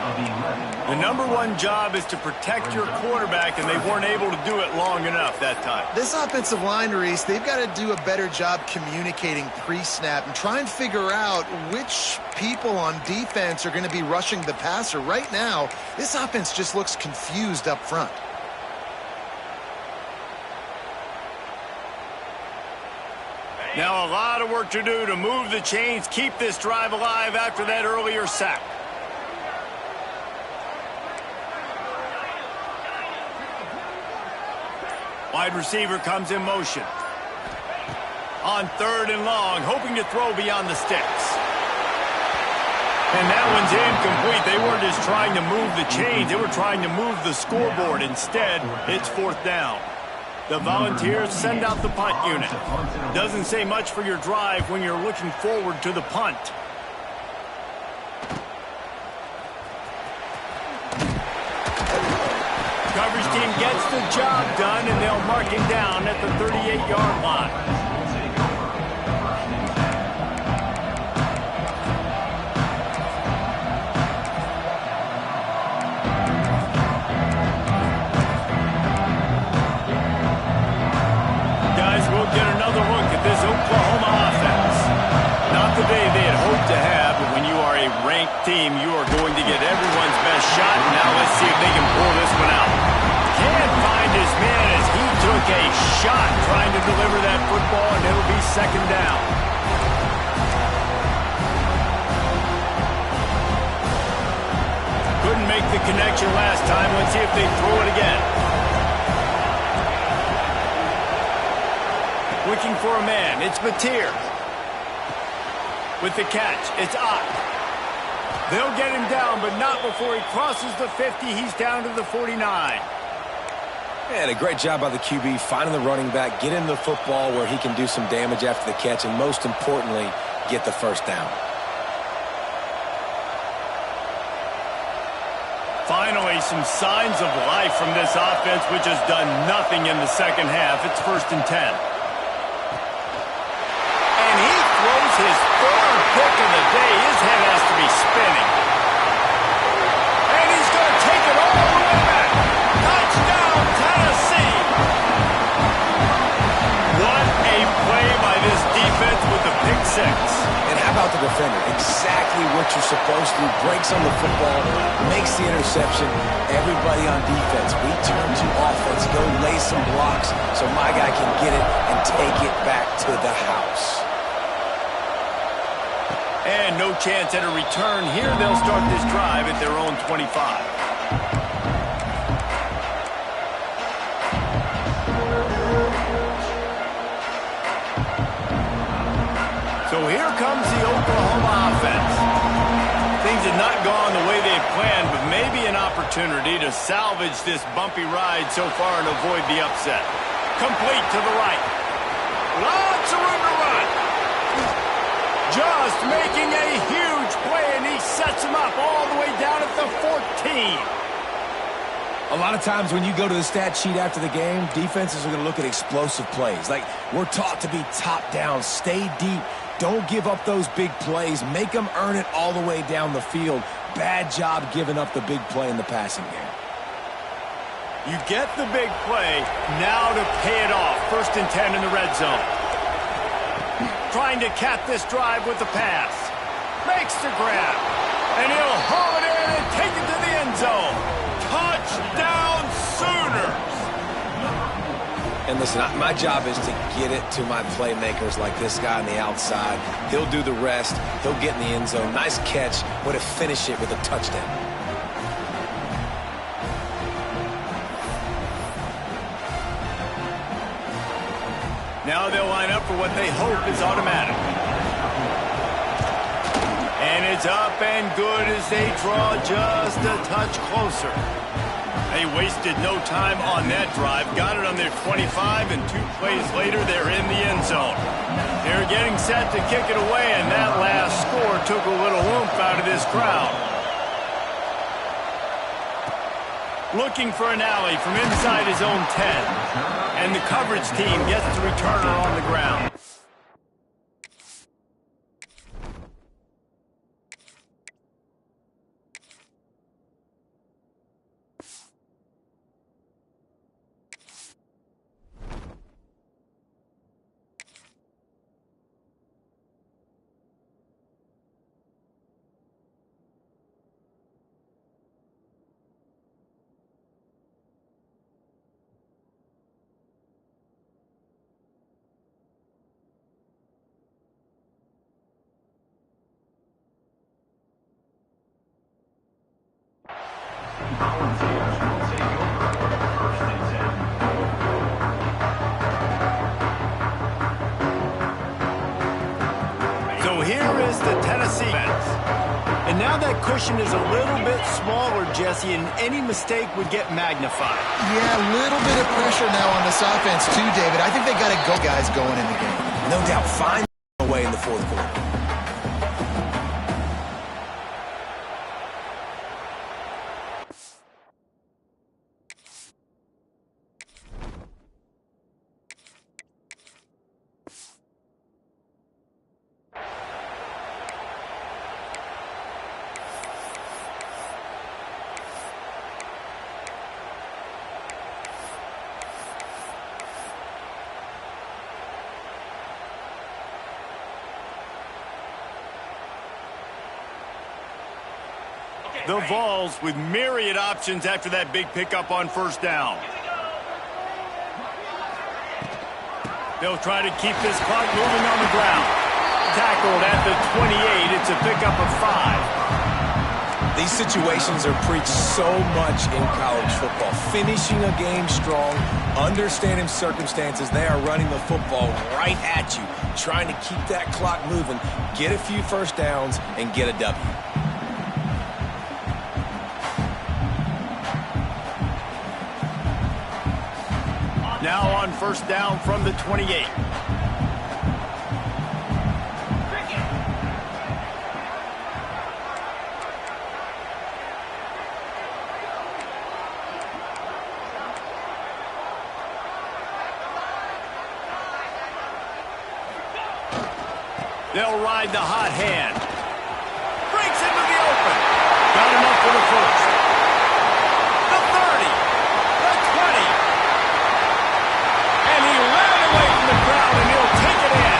The #1 job is to protect your quarterback, and they weren't able to do it long enough that time. This offensive line, Reese, they've got to do a better job communicating pre-snap and try and figure out which people on defense are going to be rushing the passer. Right now, this offense just looks confused up front. Now a lot of work to do to move the chains, keep this drive alive after that earlier sack. Wide receiver comes in motion. On 3rd and long, hoping to throw beyond the sticks. And that one's incomplete. They weren't just trying to move the chains, they were trying to move the scoreboard. Instead, it's 4th down. The Volunteers send out the punt unit. Doesn't say much for your drive when you're looking forward to the punt. Coverage team gets the job done, and they'll mark it down at the 38-yard line. this Oklahoma offense. Not the day they had hoped to have, but when you are a ranked team, you are going to get everyone's best shot. Now let's see if they can pull this one out. Can't find his man as he took a shot trying to deliver that football, and it'll be second down. Couldn't make the connection last time. Let's see if they throw it again. Looking for a man. It's Mateer. With the catch, it's Ott. They'll get him down, but not before he crosses the 50. He's down to the 49. And a great job by the QB finding the running back, get him the football where he can do some damage after the catch, and most importantly, get the first down. Finally, some signs of life from this offense, which has done nothing in the second half. It's 1st and 10. And he throws his third pick of the day. His head has to be spinning. And he's going to take it all the way back. Touchdown, Tennessee. What a play by this defense with the pick six. And how about the defender? Exactly what you're supposed to do. Breaks on the football, makes the interception. Everybody on defense, we turn to offense. Go lay some blocks so my guy can get it and take it back to the house. And no chance at a return here. They'll start this drive at their own 25. So here comes the Oklahoma offense. Things have not gone the way they had planned, but maybe an opportunity to salvage this bumpy ride so far and avoid the upset. Complete to the right. Lots of room to run. Just making a huge play, and he sets him up all the way down at the 14. A lot of times when you go to the stat sheet after the game, defenses are going to look at explosive plays. Like, we're taught to be top down, stay deep, don't give up those big plays, make them earn it all the way down the field. Bad job giving up the big play in the passing game. You get the big play, now to pay it off. 1st and 10 in the red zone. Trying to cap this drive with the pass. Makes the grab. And he'll haul it in and take it to the end zone. Touchdown Sooners! And listen, my job is to get it to my playmakers like this guy on the outside. He'll do the rest. He'll get in the end zone. Nice catch. Way to finish it with a touchdown. Now they'll line up for what they hope is automatic. And it's up and good as they draw just a touch closer. They wasted no time on that drive. Got it on their 25, and 2 plays later, they're in the end zone. They're getting set to kick it away, and that last score took a little oomph out of this crowd. Looking for an alley from inside his own 10. And the coverage team gets the returner on the ground. So here is the Tennessee fence. And now that cushion is a little bit smaller, Jesse, and any mistake would get magnified. Yeah, a little bit of pressure now on this offense too, David. I think they got to go guys going in the game. No doubt, find a way in the 4th quarter. The Vols with myriad options after that big pickup on first down. They'll try to keep this clock moving on the ground. Tackled at the 28. It's a pickup of 5. These situations are preached so much in college football. Finishing a game strong, understanding circumstances. They are running the football right at you, trying to keep that clock moving, get a few first downs, and get a W. Now on first down from the 28. They'll ride the hot hand. Breaks into the open. Got enough for the first. The 30. The 20. And he ran away from the crowd, and he'll take it in.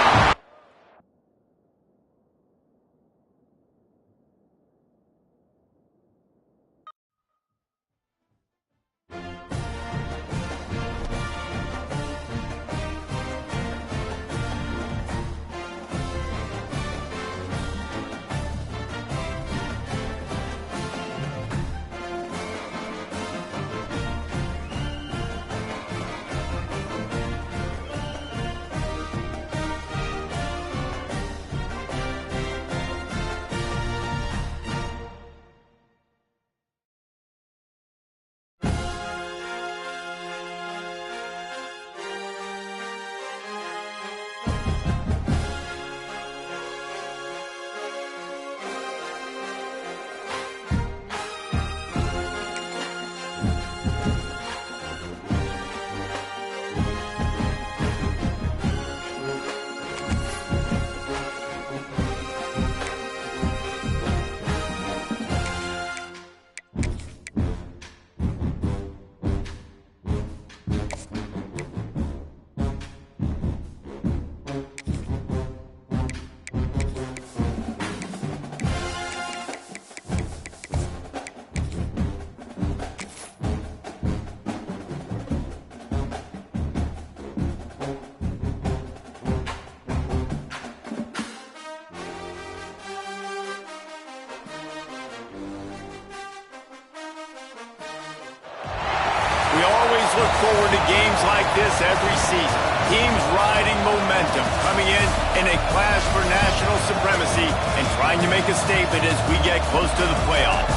Look forward to games like this every season. Teams riding momentum, coming in a clash for national supremacy and trying to make a statement as we get close to the playoffs.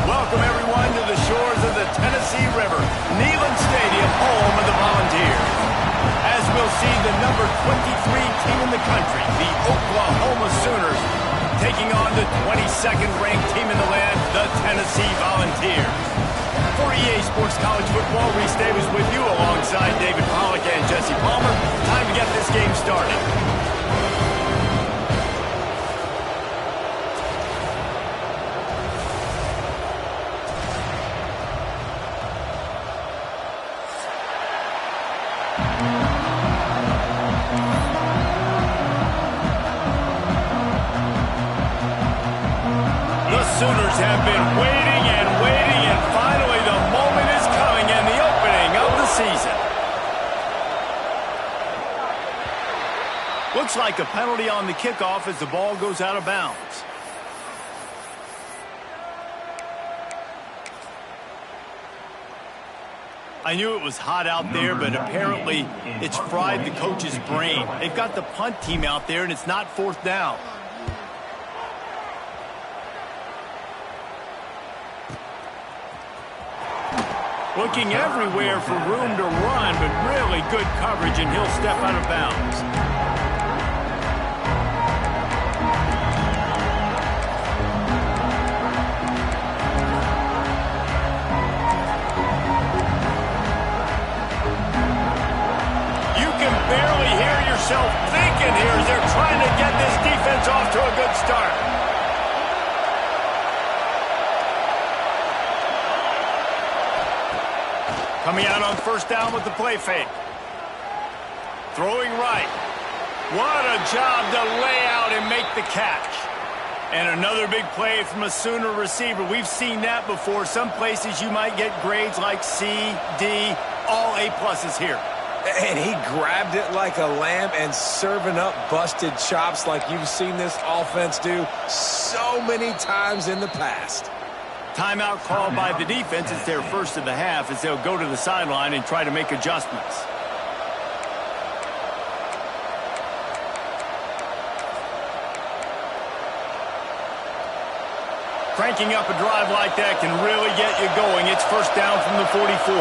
Welcome everyone to the shores of the Tennessee River, Neyland Stadium, home of the Volunteers. As we'll see the number 23 team in the country, the Oklahoma Sooners, taking on the 22nd ranked team in the land, the Tennessee Volunteers. For EA Sports College Football, Reese Davis with you alongside David Pollack and Jesse Palmer. Time to get this game started. The Sooners have been waiting and waiting, and finally the moment is coming and the opening of the season. Looks like a penalty on the kickoff as the ball goes out of bounds. I knew it was hot out there, but apparently it's fried the coach's brain. They've got the punt team out there, and it's not fourth down. Looking everywhere for room to run, but really good coverage, and he'll step out of bounds. You can barely hear yourself thinking here as they're trying to get this defense off to a good start. Coming out on first down with the play fake. Throwing right. What a job to lay out and make the catch. And another big play from a Sooner receiver. We've seen that before. Some places you might get grades like C, D, all A+ here. And he grabbed it like a lamb and serving up busted chops like you've seen this offense do so many times in the past. Timeout called by the defense. It's their first of the half as they'll go to the sideline and try to make adjustments. Cranking up a drive like that can really get you going. It's first down from the 44.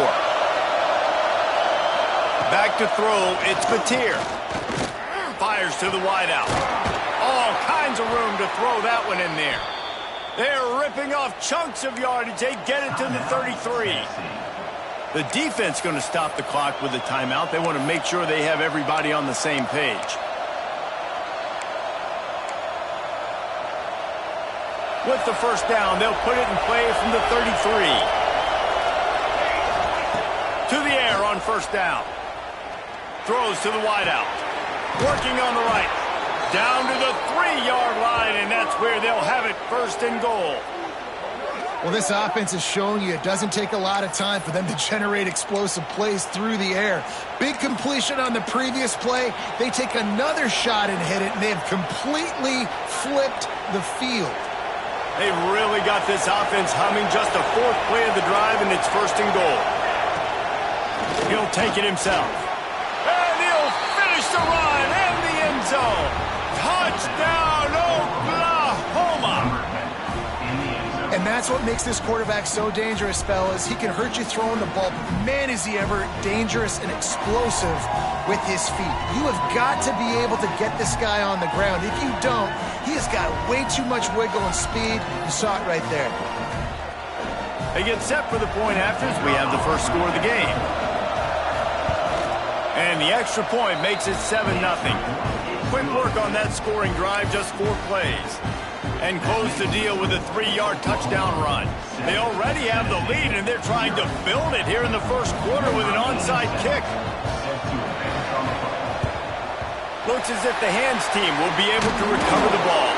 Back to throw, it's Batir. Fires to the wideout. All kinds of room to throw that one in there. They're ripping off chunks of yardage. They get it to the 33. The defense going to stop the clock with a timeout. They want to make sure they have everybody on the same page. With the first down, they'll put it in play from the 33. To the air on first down. Throws to the wideout. Working on the right. Down to the 3-yard line, and that's where they'll have it, first and goal. Well, this offense is showing you it doesn't take a lot of time for them to generate explosive plays through the air. Big completion on the previous play. They take another shot and hit it, and they have completely flipped the field. They've really got this offense humming. Just a fourth play of the drive, and it's first and goal. He'll take it himself. And he'll finish the run in the end zone. Touchdown, Oklahoma! And that's what makes this quarterback so dangerous, fellas. He can hurt you throwing the ball, but man, is he ever dangerous and explosive with his feet. You have got to be able to get this guy on the ground. If you don't, he has got way too much wiggle and speed. You saw it right there. They get set for the point after as we have the first score of the game. And the extra point makes it 7-0. Quick work on that scoring drive, just 4 plays. And close the deal with a 3-yard touchdown run. They already have the lead, and they're trying to build it here in the first quarter with an onside kick. Looks as if the hands team will be able to recover the ball.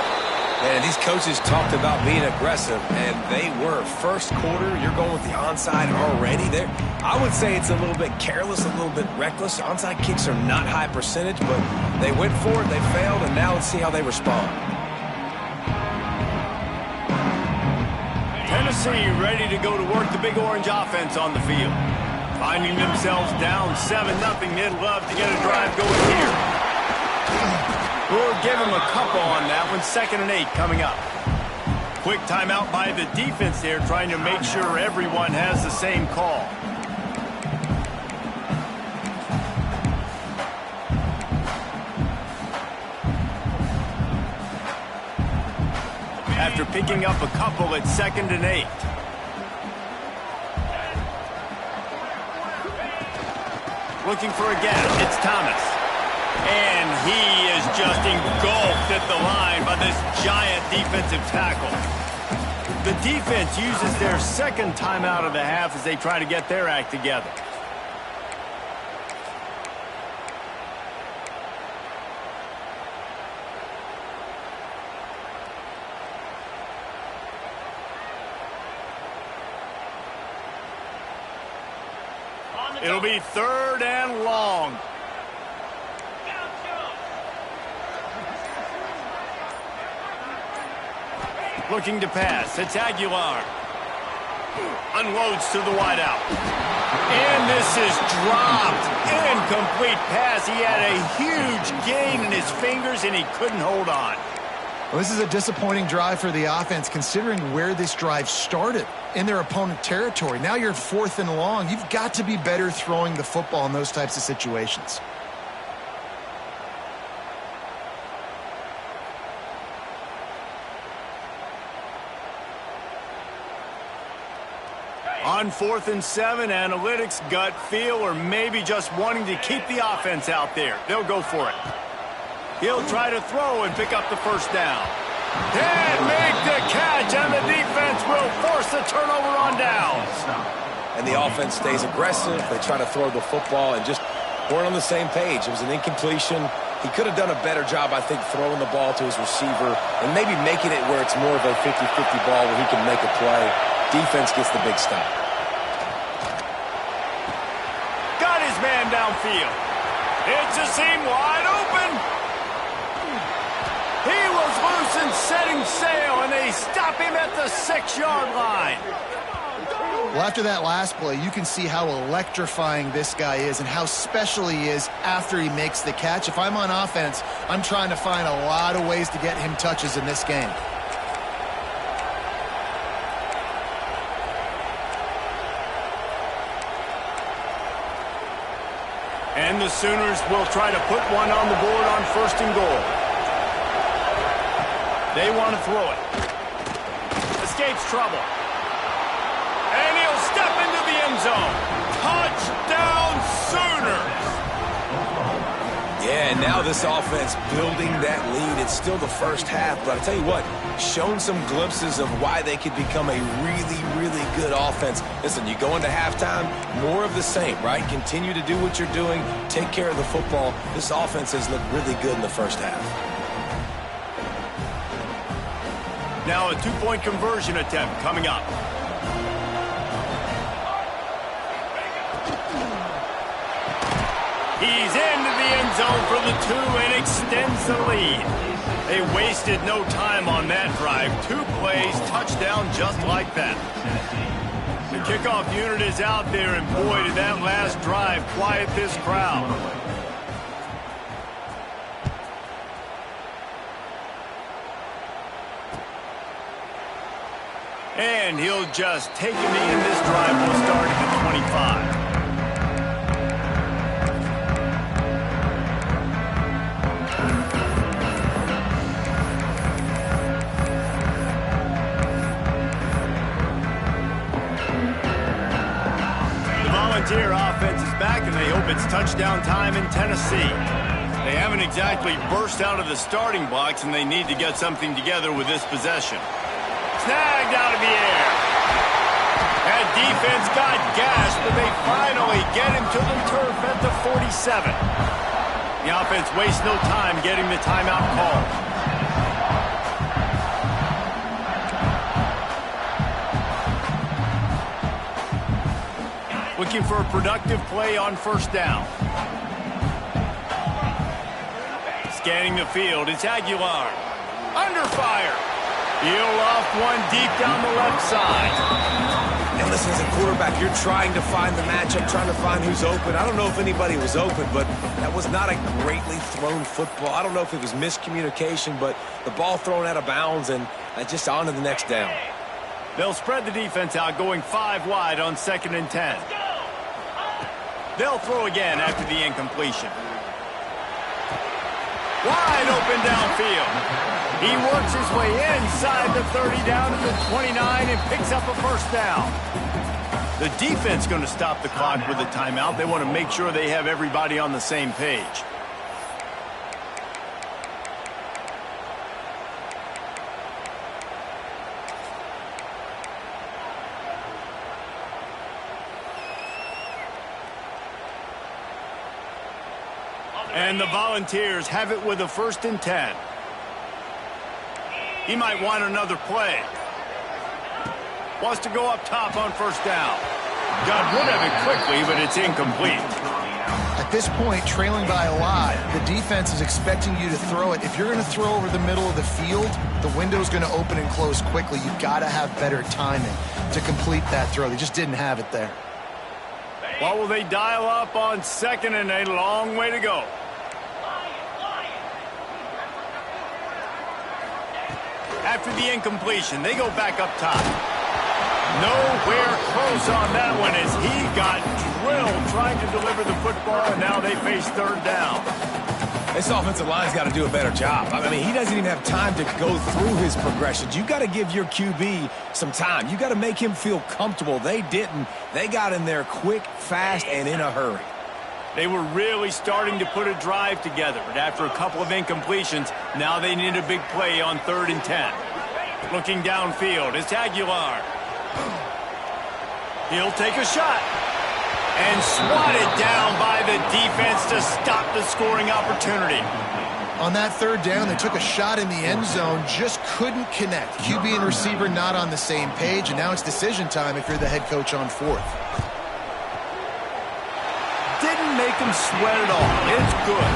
And these coaches talked about being aggressive, and they were. First quarter, you're going with the onside already. There, I would say it's a little bit careless, a little bit reckless. Onside kicks are not high percentage, but they went for it, they failed, and now let's see how they respond. Tennessee ready to go to work, the Big Orange offense on the field. Finding themselves down 7-0, they'd love to get a drive going here. We'll give them a couple on that one. 2nd and 8 coming up. Quick timeout by the defense there, trying to make sure everyone has the same call. After picking up a couple, it's 2nd and 8. Looking for a gap. It's Thomas. And he is just engulfed at the line by this giant defensive tackle. The defense uses their second timeout of the half as they try to get their act together. It'll be 3rd and long. Looking to pass. It's Aguilar. Unloads to the wideout. And this is dropped. Incomplete pass. He had a huge gain in his fingers, and he couldn't hold on. Well, this is a disappointing drive for the offense, considering where this drive started, in their opponent territory. Now you're 4th and long. You've got to be better throwing the football in those types of situations. On 4th and 7, analytics, gut feel, or maybe just wanting to keep the offense out there. They'll go for it. He'll try to throw and pick up the first down. And make the catch, and the defense will force the turnover on downs. And the offense stays aggressive. They try to throw the football and just weren't on the same page. It was an incompletion. He could have done a better job, I think, throwing the ball to his receiver and maybe making it where it's more of a 50-50 ball where he can make a play. Defense gets the big stop. Got his man downfield. It's a seam wide open. He was loose and setting sail, and they stop him at the 6-yard line. Well, after that last play, you can see how electrifying this guy is and how special he is after he makes the catch. If I'm on offense, I'm trying to find a lot of ways to get him touches in this game. And the Sooners will try to put one on the board on 1st and goal. They want to throw it. Escapes trouble. And he'll step into the end zone. Touchdown, Sooners! Yeah, and now this offense building that lead. It's still the first half, but I tell you what, shown some glimpses of why they could become a really, really good offense. Listen, you go into halftime, more of the same, right? Continue to do what you're doing, take care of the football. This offense has looked really good in the first half. Now a 2-point conversion attempt coming up. He's into the end zone for the 2 and extends the lead. They wasted no time on that drive. 2 plays, touchdown just like that. The kickoff unit is out there, and boy, did that last drive quiet this crowd. And he'll just take him in. This drive will start at the 25. The Volunteer offense is back, and they hope it's touchdown time in Tennessee. They haven't exactly burst out of the starting blocks, and they need to get something together with this possession. Snagged out of the air. That defense got gashed, but they finally get him to the turf at the 47. The offense wastes no time getting the timeout called. Looking for a productive play on 1st down. Scanning the field, it's Aguilar. Under fire. He'll loft one deep down the left side. And listen, as a quarterback, you're trying to find the matchup, trying to find who's open. I don't know if anybody was open, but that was not a greatly thrown football. I don't know if it was miscommunication, but the ball thrown out of bounds and just on to the next down. They'll spread the defense out, going 5 wide on 2nd and 10. They'll throw again after the incompletion. Wide open downfield. He works his way inside the 30 down to the 29 and picks up a 1st down. The defense going to stop the clock with a timeout. They want to make sure they have everybody on the same page. And the Volunteers have it with a 1st and 10. He might want another play. Wants to go up top on 1st down. Got rid of it quickly, but it's incomplete. At this point, trailing by a lot, the defense is expecting you to throw it. If you're going to throw over the middle of the field, the window's going to open and close quickly. You've got to have better timing to complete that throw. They just didn't have it there. What will they dial up on 2nd and a long way to go? After the incompletion, they go back up top. Nowhere close on that one as he got drilled trying to deliver the football, and now they face 3rd down. This offensive line's got to do a better job. I mean, he doesn't even have time to go through his progressions. You got to give your QB some time. You got to make him feel comfortable. They didn't. They got in there quick, fast, and in a hurry. They were really starting to put a drive together, but after a couple of incompletions, now they need a big play on 3rd and 10. Looking downfield, it's Aguilar. He'll take a shot. And swatted down by the defense to stop the scoring opportunity. On that third down, they took a shot in the end zone, just couldn't connect. QB and receiver not on the same page, and now it's decision time if you're the head coach on fourth. Didn't make him sweat at all. It's good.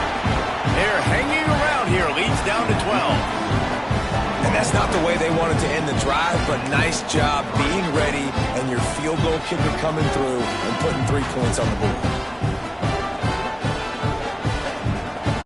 They're hanging around here. Leads down to 12. And that's not the way they wanted to end the drive, but nice job being ready and your field goal kicker coming through and putting 3 points on the board.